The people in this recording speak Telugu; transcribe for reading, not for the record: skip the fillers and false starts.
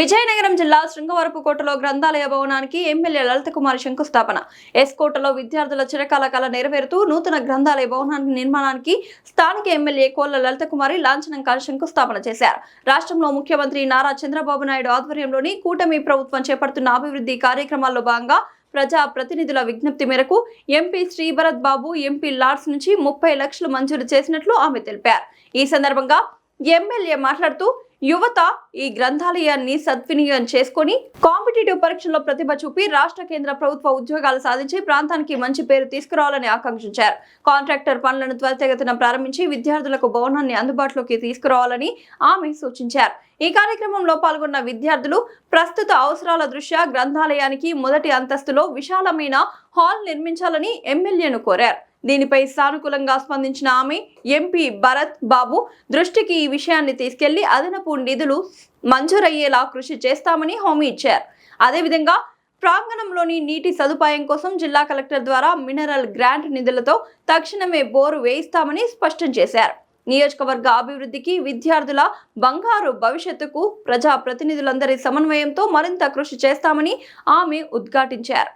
విజయనగరం జిల్లా శృంగవరపుకోటలో గ్రంథాలయ భవనానికి ఎమ్మెల్యే లలిత కుమారి శంకుస్థాపన. ఎస్కోటలో విద్యార్థుల చిరకాల కళ నెరవేరుతూ నూతన గ్రంథాలయ భవనానికి నిర్మాణానికి స్థానిక ఎమ్మెల్యే కోళ్ల లలిత కుమారి లాంఛనంగా శంకుస్థాపన చేశారు. రాష్ట్రంలో ముఖ్యమంత్రి నారా చంద్రబాబు నాయుడు ఆధ్వర్యంలోని కూటమి ప్రభుత్వం చేపడుతున్న అభివృద్ధి కార్యక్రమాల్లో భాగంగా ప్రజా ప్రతినిధుల విజ్ఞప్తి మేరకు ఎంపీ శ్రీభరత్ బాబు ఎంపీ లాడ్స్ నుంచి 30 లక్షలు మంజూరు చేసినట్లు ఆమె తెలిపారు. ఈ సందర్భంగా ఎమ్మెల్యే మాట్లాడుతూ యువత ఈ గ్రంథాలయాన్ని సద్వినియోగం చేసుకుని కాంపిటేటివ్ పరీక్షల్లో ప్రతిభ చూపి రాష్ట్ర కేంద్ర ప్రభుత్వ ఉద్యోగాలు సాధించి ప్రాంతానికి మంచి పేరు తీసుకురావాలని ఆకాంక్షించారు. కాంట్రాక్టర్ పనులను త్వరితగతిన ప్రారంభించి విద్యార్థులకు భవనాన్ని అందుబాటులోకి తీసుకురావాలని ఆమె సూచించారు. ఈ కార్యక్రమంలో పాల్గొన్న విద్యార్థులు ప్రస్తుత అవసరాల దృష్ట్యా గ్రంథాలయానికి మొదటి అంతస్తులో విశాలమైన హాల్ నిర్మించాలని ఎమ్మెల్యేను కోరారు. దీనిపై సానుకూలంగా స్పందించిన ఆమె ఎంపీ భరత్ బాబు దృష్టికి ఈ విషయాన్ని తీసుకెళ్లి అదనపు నిధులు మంజూరయ్యేలా కృషి చేస్తామని హామీ ఇచ్చారు. అదేవిధంగా ప్రాంగణంలోని నీటి సదుపాయం కోసం జిల్లా కలెక్టర్ ద్వారా మినరల్ గ్రాంట్ నిధులతో తక్షణమే బోరు వేయిస్తామని స్పష్టం చేశారు. నియోజకవర్గ అభివృద్ధికి విద్యార్థుల బంగారు భవిష్యత్తుకు ప్రజా ప్రతినిధులందరి సమన్వయంతో మరింత కృషి చేస్తామని ఆమె ఉద్ఘాటించారు.